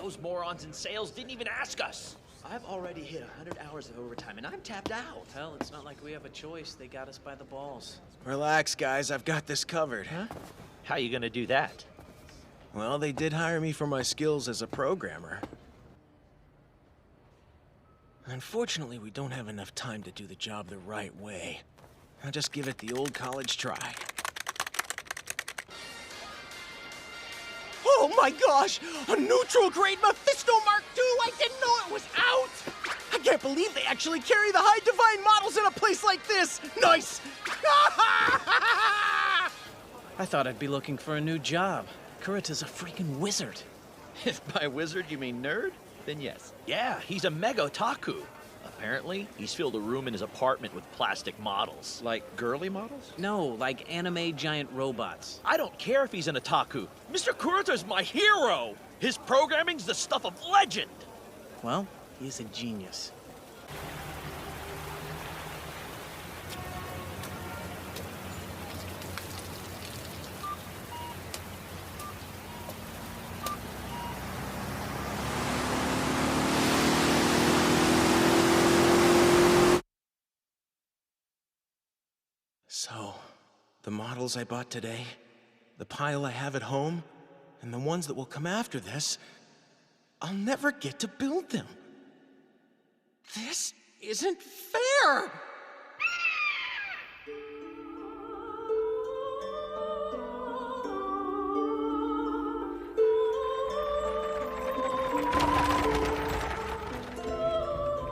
Those morons in sales didn't even ask us. I've already hit 100 hours of overtime, and I'm tapped out. Hell, it's not like we have a choice. They got us by the balls. Relax, guys. I've got this covered. Huh? How you gonna do that? Well, they did hire me for my skills as a programmer. Unfortunately, we don't have enough time to do the job the right way. I'll just give it the old college try. Oh my gosh! A neutral grade Mephisto Mark II! I didn't know it was out! I can't believe they actually carry the high divine models in a place like this! Nice! I thought I'd be looking for a new job. Kurita's a freaking wizard. If by wizard you mean nerd, then yes. Yeah, he's a mega otaku. Apparently, he's filled a room in his apartment with plastic models. Like girly models? No, like anime giant robots. I don't care if he's an otaku. Mr. Kurita's my hero! His programming's the stuff of legend! Well, he's a genius. So, the models I bought today, the pile I have at home, and the ones that will come after this, I'll never get to build them. This isn't fair!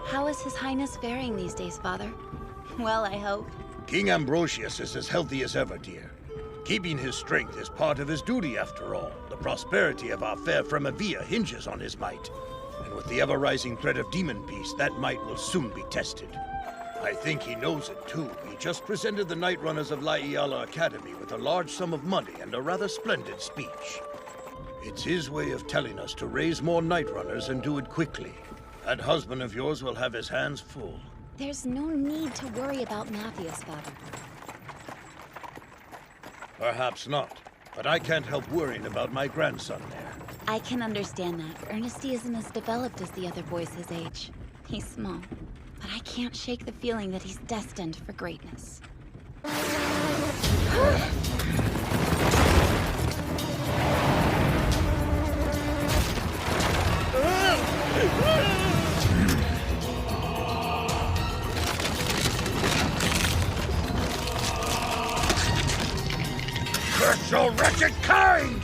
How is His Highness faring these days, Father? Well, I hope. King Ambrosius is as healthy as ever, dear. Keeping his strength is part of his duty, after all. The prosperity of our fair Fremavia hinges on his might. And with the ever-rising threat of demon beasts, that might will soon be tested. I think he knows it, too. He just presented the Night Runners of La Iala Academy with a large sum of money and a rather splendid speech. It's his way of telling us to raise more Night Runners and do it quickly. That husband of yours will have his hands full. There's no need to worry about Matthias, Father. Perhaps not, but I can't help worrying about my grandson there. I can understand that. Ernesty isn't as developed as the other boys his age. He's small, but I can't shake the feeling that he's destined for greatness. Curse your wretched kind!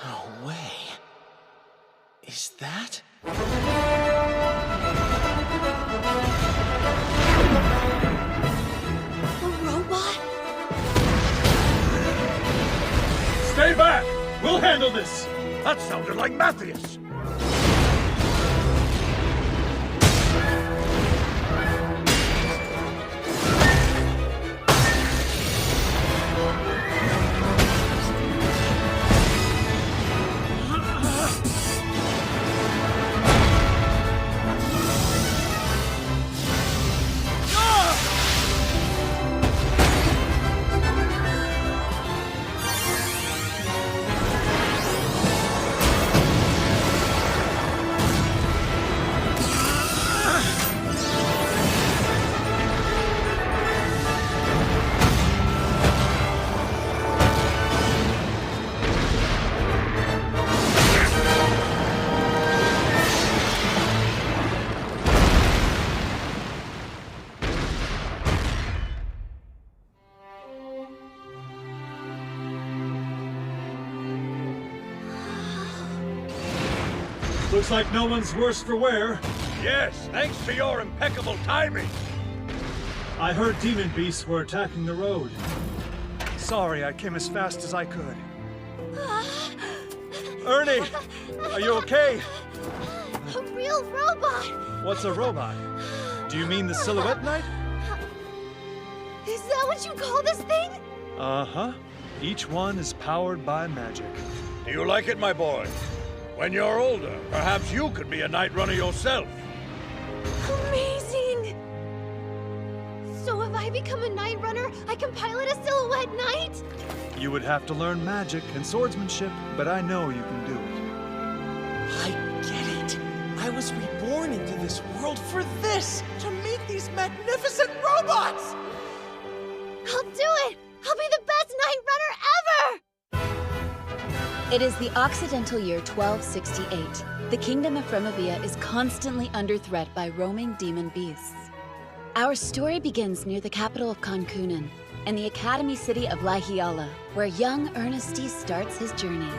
No way. Is that? A robot? Stay back! We'll handle this! That sounded like Matthias! Looks like no one's worse for wear. Yes, thanks to your impeccable timing. I heard demon beasts were attacking the road. Sorry, I came as fast as I could. Ernie, are you okay? A real robot! What's a robot? Do you mean the Silhouette Knight? Is that what you call this thing? Uh-huh. Each one is powered by magic. Do you like it, my boy? When you're older, perhaps you could be a night runner yourself. Amazing! So if I become a night runner, I can pilot a Silhouette Knight? You would have to learn magic and swordsmanship, but I know you can do it. I get it. I was reborn into this world for this, to meet these magnificent robots! I'll do it! I'll be the best night runner ever! It is the Occidental year 1268. The kingdom of Fremavia is constantly under threat by roaming demon beasts. Our story begins near the capital of Concunan, and the academy city of Lahiala, where young Ernesty starts his journey.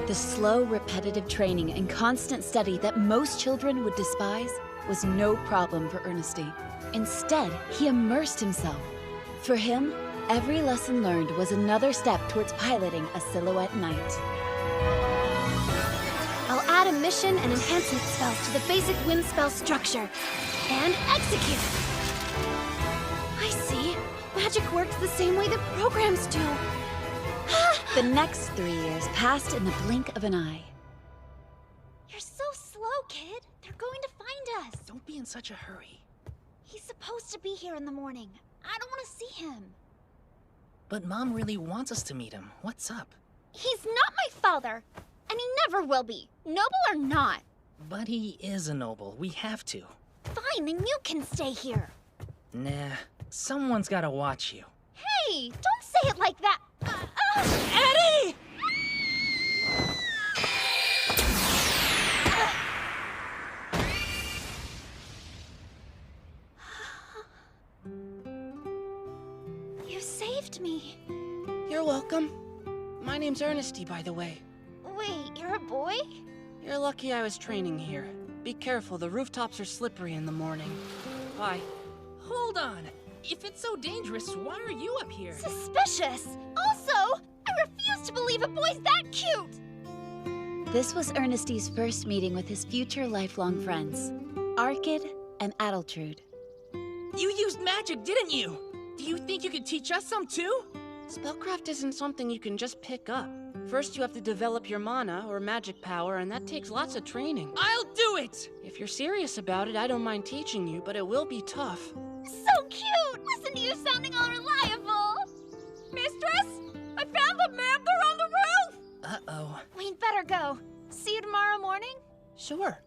The slow, repetitive training and constant study that most children would despise was no problem for Ernesty. Instead, he immersed himself. For him, every lesson learned was another step towards piloting a Silhouette Knight. I'll add a mission and enhancement spells to the basic wind spell structure. And execute! I see. Magic works the same way that programs do. The next 3 years passed in the blink of an eye. You're so slow, kid. They're going to find us. Don't be in such a hurry. He's supposed to be here in the morning. I don't want to see him. But Mom really wants us to meet him. What's up? He's not my father. And he never will be. Noble or not. But he is a noble. We have to. Fine, then you can stay here. Nah, someone's gotta watch you. Hey, don't say it like that. Eddie! You saved me. You're welcome. My name's Ernesty, by the way. Wait, you're a boy? You're lucky I was training here. Be careful, the rooftops are slippery in the morning. Bye. Hold on. If it's so dangerous, why are you up here? Suspicious. Also, I refuse to believe a boy's that cute. This was Ernesty's first meeting with his future lifelong friends, Arkid and Adultrude. You used magic, didn't you? Do you think you could teach us some too? Spellcraft isn't something you can just pick up. First, you have to develop your mana, or magic power, and that takes lots of training. I'll do it! If you're serious about it, I don't mind teaching you, but it will be tough. So cute! Listen to you sounding all reliable! Mistress? I found the map! They're on the roof! Uh-oh. We'd better go. See you tomorrow morning? Sure.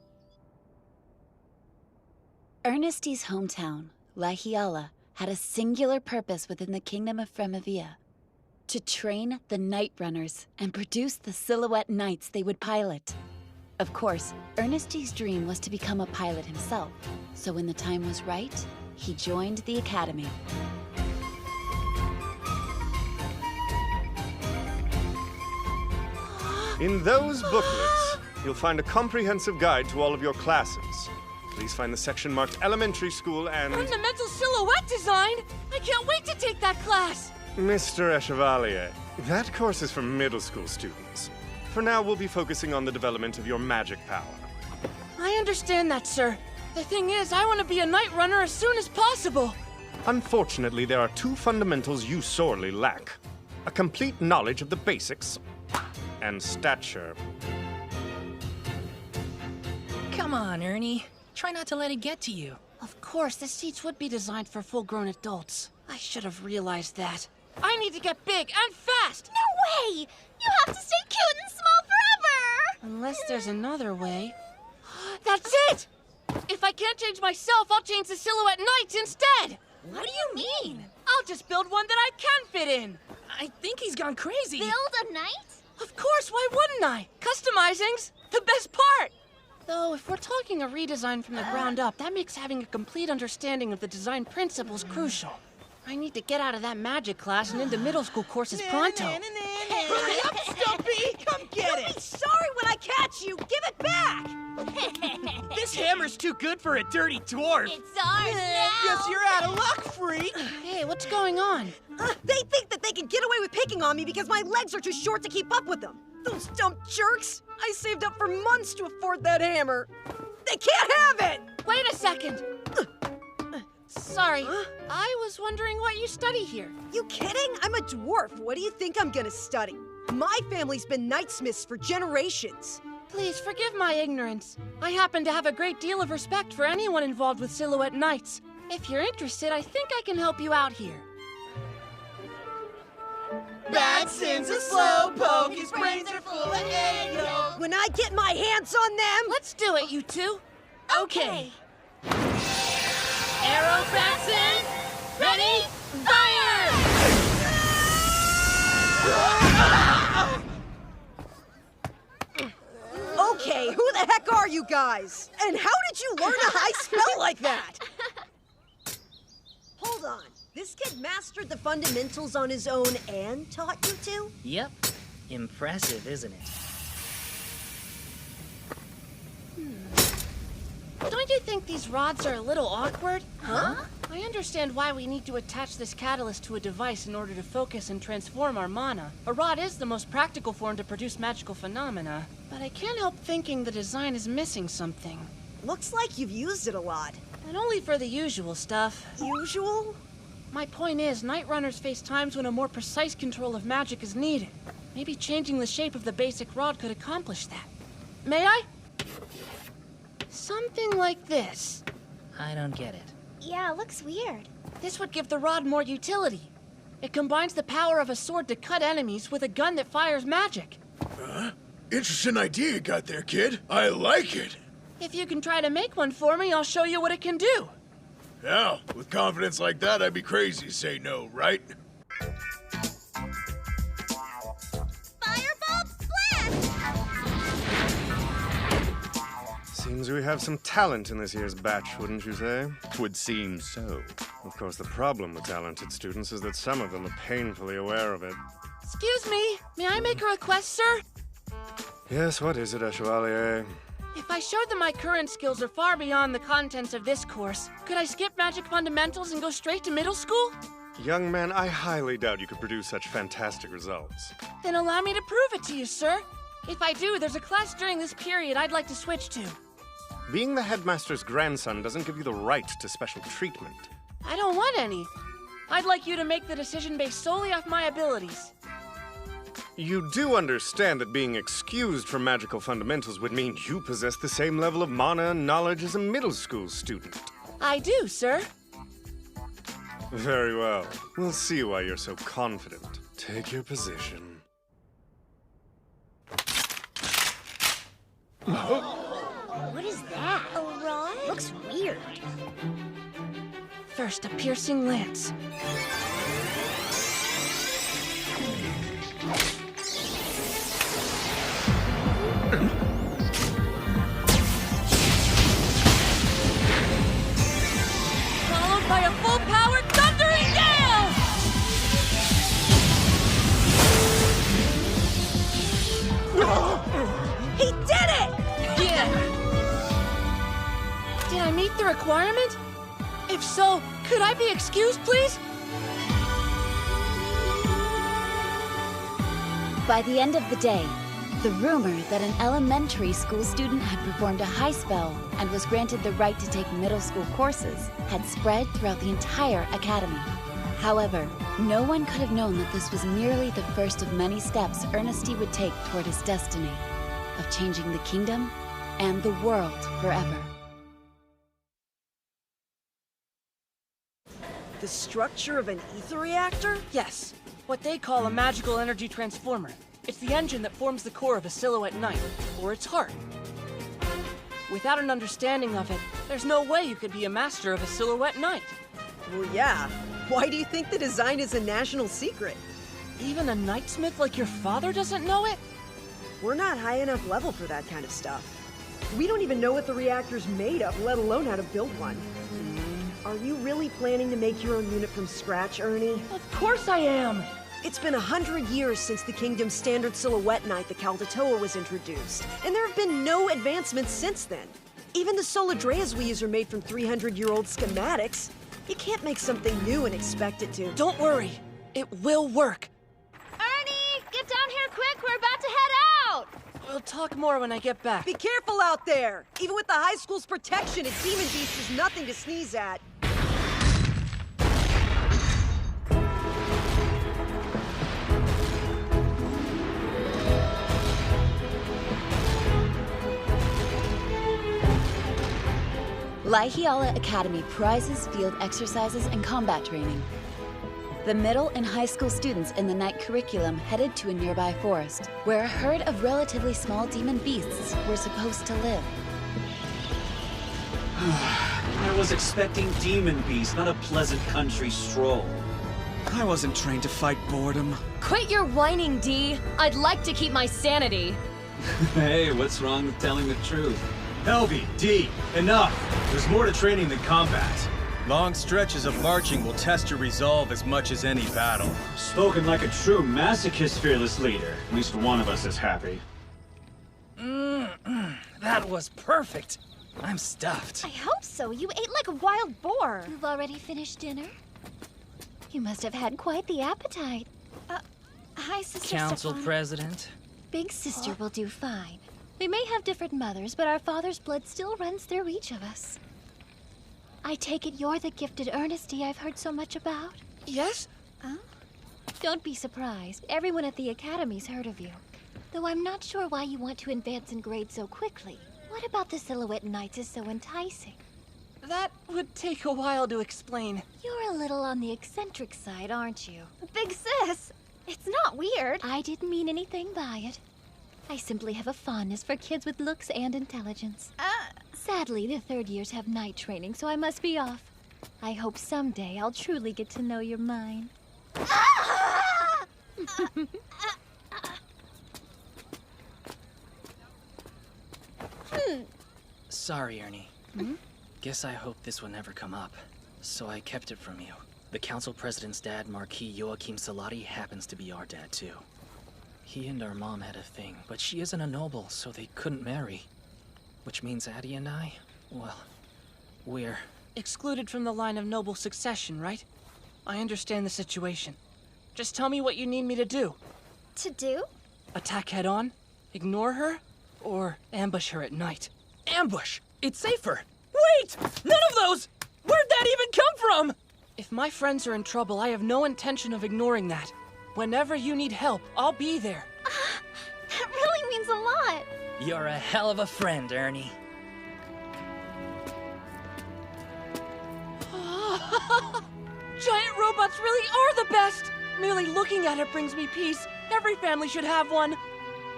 Ernesty's hometown, Lahiala, had a singular purpose within the kingdom of Fremavia: to train the Night Runners and produce the Silhouette Knights they would pilot. Of course, Ernesty's dream was to become a pilot himself, so when the time was right, he joined the academy. In those booklets, you'll find a comprehensive guide to all of your classes. Please find the section marked Elementary School and... Ornamental silhouette design? I can't wait to take that class! Mr. Echevalier, that course is for middle school students. For now, we'll be focusing on the development of your magic power. I understand that, sir. The thing is, I want to be a night runner as soon as possible. Unfortunately, there are two fundamentals you sorely lack. A complete knowledge of the basics and stature. Come on, Ernie. Try not to let it get to you. Of course, the seats would be designed for full-grown adults. I should have realized that. I need to get big and fast! No way! You have to stay cute and small forever! Unless there's another way. That's it! If I can't change myself, I'll change the Silhouette Knights instead! What do you mean? I'll just build one that I can fit in! I think he's gone crazy. Build a knight? Of course, why wouldn't I? Customizing's the best part! Though, if we're talking a redesign from the ground up, that makes having a complete understanding of the design principles crucial. I need to get out of that magic class and into middle school courses pronto. Hurry up, Stumpy! Come get it! You'll be sorry when I catch you! Give it back! This hammer's too good for a dirty dwarf! It's ours now! Guess you're out of luck, freak! Hey, what's going on? They think that they can get away with picking on me because my legs are too short to keep up with them. Those dumb jerks! I saved up for months to afford that hammer. They can't have it! Wait a second! Sorry, I was wondering what you study here. You kidding? I'm a dwarf. What do you think I'm gonna study? My family's been knightsmiths for generations. Please forgive my ignorance. I happen to have a great deal of respect for anyone involved with Silhouette Knights. If you're interested, I think I can help you out here. Bad sin's a slow poke, his brains are full of egg yolk. When I get my hands on them... Let's do it, you two. Okay. Arrow bats in. Ready? Fire! Okay, who the heck are you guys? And how did you learn a high spell like that? Hold on. This kid mastered the fundamentals on his own and taught you to? Yep. Impressive, isn't it? Don't you think these rods are a little awkward? Huh? I understand why we need to attach this catalyst to a device in order to focus and transform our mana. A rod is the most practical form to produce magical phenomena, but I can't help thinking the design is missing something. Looks like you've used it a lot. And only for the usual stuff. Usual? My point is, Night Runners face times when a more precise control of magic is needed. Maybe changing the shape of the basic rod could accomplish that. May I? Something like this. I don't get it. Yeah, it looks weird. This would give the rod more utility. It combines the power of a sword to cut enemies with a gun that fires magic. Interesting idea you got there, kid. I like it. If you can try to make one for me, I'll show you what it can do. Yeah, with confidence like that, I'd be crazy to say no, right? Fireball blast! Seems we have some talent in this year's batch, wouldn't you say? Would seem so. Of course, the problem with talented students is that some of them are painfully aware of it. Excuse me, may I make a request, sir? Yes, what is it, Chevalier? If I showed them my current skills are far beyond the contents of this course, could I skip magic fundamentals and go straight to middle school? Young man, I highly doubt you could produce such fantastic results. Then allow me to prove it to you, sir. If I do, there's a class during this period I'd like to switch to. Being the headmaster's grandson doesn't give you the right to special treatment. I don't want any. I'd like you to make the decision based solely off my abilities. You do understand that being excused from magical fundamentals would mean you possess the same level of mana and knowledge as a middle school student. I do, sir. Very well. We'll see why you're so confident. Take your position. What is that? A rod? Looks weird. First, a piercing lance. Followed by a full-powered thundering gale! He did it! Yeah! Did I meet the requirement? If so, could I be excused, please? By the end of the day, the rumor that an elementary school student had performed a high spell and was granted the right to take middle school courses had spread throughout the entire academy. However, no one could have known that this was merely the first of many steps Ernesty would take toward his destiny of changing the kingdom and the world forever. The structure of an ether reactor? Yes, what they call a magical energy transformer. It's the engine that forms the core of a Silhouette Knight, or its heart. Without an understanding of it, there's no way you could be a master of a Silhouette Knight. Well, yeah. Why do you think the design is a national secret? Even a knightsmith like your father doesn't know it? We're not high enough level for that kind of stuff. We don't even know what the reactor's made of, let alone how to build one. Are you really planning to make your own unit from scratch, Ernie? Of course I am! It's been 100 years since the Kingdom's standard silhouette knight, the Kaldatoa, was introduced, and there have been no advancements since then. Even the Solodreas we use are made from 300-year-old schematics. You can't make something new and expect it to. Don't worry, it will work. Ernie, get down here quick, we're about to head out! We'll talk more when I get back. Be careful out there! Even with the high school's protection, a demon beast is nothing to sneeze at. Laihiala Academy prizes field exercises and combat training. The middle and high school students in the night curriculum headed to a nearby forest, where a herd of relatively small demon beasts were supposed to live. I was expecting demon beasts, not a pleasant country stroll. I wasn't trained to fight boredom. Quit your whining, Dee. I'd like to keep my sanity. Hey, what's wrong with telling the truth? Helvy, D, enough! There's more to training than combat. Long stretches of marching will test your resolve as much as any battle. Spoken like a true masochist, fearless leader. At least one of us is happy. That was perfect. I'm stuffed. I hope so. You ate like a wild boar. You've already finished dinner? You must have had quite the appetite. Hi, Sister Council Stefan. President. Big sister will do fine. We may have different mothers, but our father's blood still runs through each of us. I take it you're the gifted Ernesty I've heard so much about? Yes? Huh? Don't be surprised. Everyone at the Academy's heard of you. Though I'm not sure why you want to advance in grade so quickly. What about the Silhouette Knights is so enticing? That would take a while to explain. You're a little on the eccentric side, aren't you? Big sis! It's not weird. I didn't mean anything by it. I simply have a fondness for kids with looks and intelligence. Sadly, the third years have night training, so I must be off. I hope someday I'll truly get to know you're mine. Sorry, Ernie. Guess I hoped this would never come up, so I kept it from you. The council president's dad, Marquis Joachim Salati, happens to be our dad, too. He and our mom had a thing, but she isn't a noble, so they couldn't marry. Which means Addie and I, well, we're... excluded from the line of noble succession, right? I understand the situation. Just tell me what you need me to do. To do? Attack head on? Ignore her? Or ambush her at night? Ambush! It's safer! Wait! None of those! Where'd that even come from? If my friends are in trouble, I have no intention of ignoring that. Whenever you need help, I'll be there. That really means a lot. You're a hell of a friend, Ernie. Giant robots really are the best! Merely looking at it brings me peace. Every family should have one.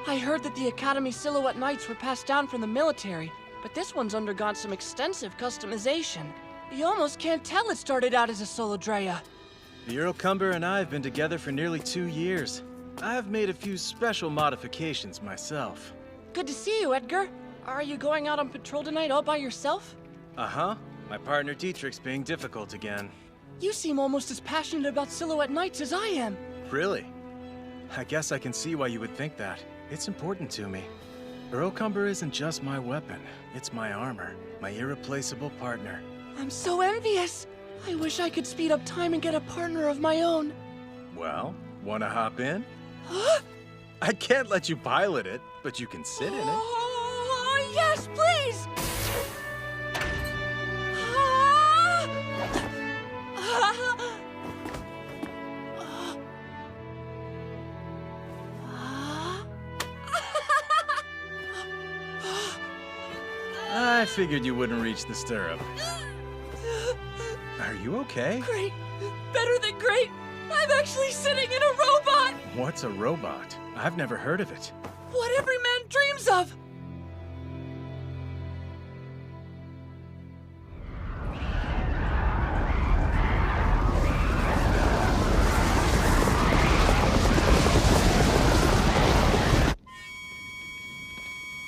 I heard that the Academy Silhouette Knights were passed down from the military, but this one's undergone some extensive customization. You almost can't tell it started out as a Solodrea. The Eurocumber and I have been together for nearly 2 years. I've made a few special modifications myself. Good to see you, Edgar. Are you going out on patrol tonight all by yourself? Uh-huh. My partner Dietrich's being difficult again. You seem almost as passionate about Silhouette Knights as I am. Really? I guess I can see why you would think that. It's important to me. Eurocumber isn't just my weapon. It's my armor. My irreplaceable partner. I'm so envious. I wish I could speed up time and get a partner of my own. Well, wanna hop in? Huh? I can't let you pilot it, but you can sit in it. Oh, yes, please! I figured you wouldn't reach the stirrup. Are you okay? Great. Better than great. I'm actually sitting in a robot! What's a robot? I've never heard of it. What every man dreams of!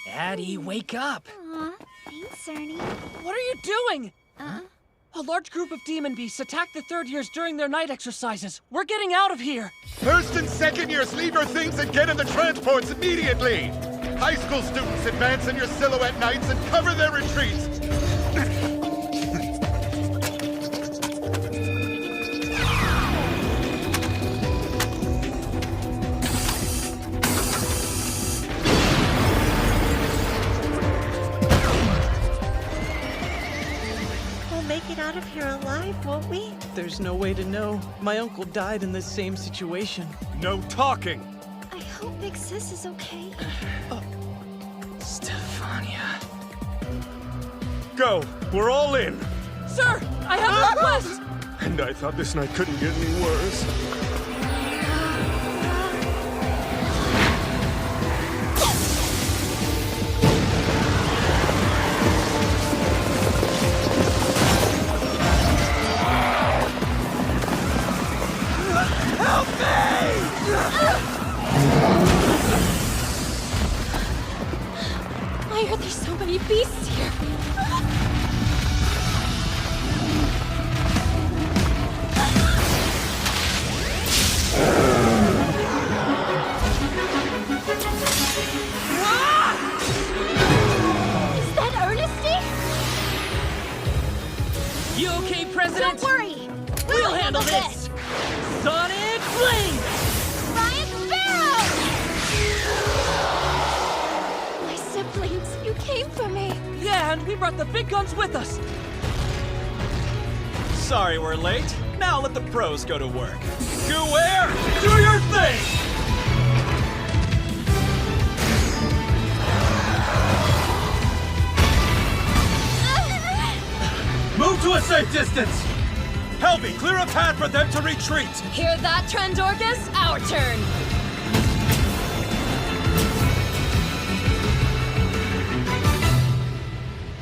Addie, wake up! Aw, thanks, Ernie. What are you doing? A large group of demon beasts attacked the third years during their night exercises. We're getting out of here. First and second years, leave your things and get in the transports immediately. High school students, advance in your silhouette nights and cover their retreats. Get out of here alive, won't we? There's no way to know. My uncle died in the same situation. No talking! I hope Big Sis is okay. Stefania. Go! We're all in! Sir, I have a request! And I thought this night couldn't get any worse. Why are there so many beasts here? Is that Ernestine? You okay, President? Don't worry! We'll handle this! Sonic Flame! Ryan Sparrow! My siblings, you came for me. Yeah, and we brought the big guns with us. Sorry we're late. Now let the pros go to work. Guer, do your thing! Move to a safe distance! Helby, clear a path for them to retreat! Hear that, Trendorcus? Our turn!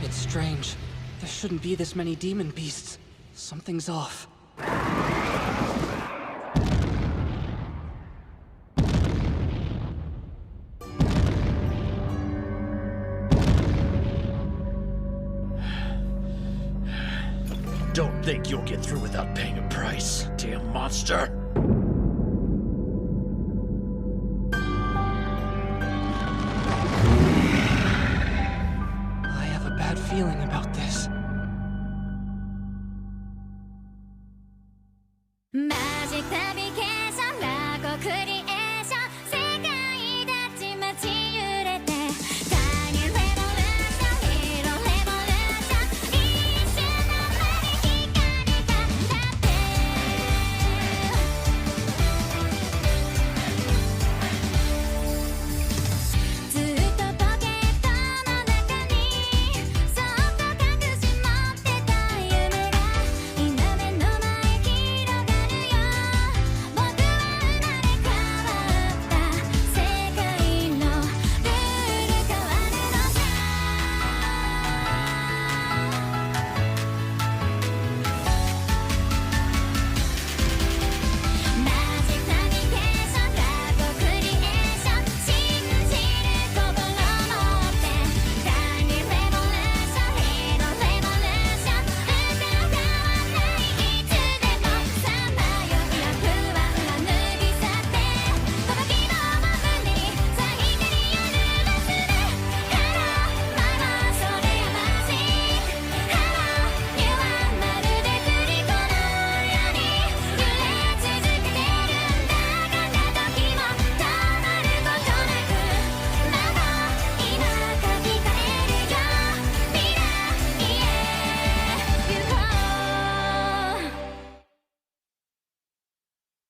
It's strange. There shouldn't be this many demon beasts. Something's off. Don't think you'll get through without paying a price, damn monster. I have a bad feeling about this.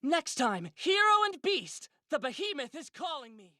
Next time, Hero and Beast, the behemoth is calling me.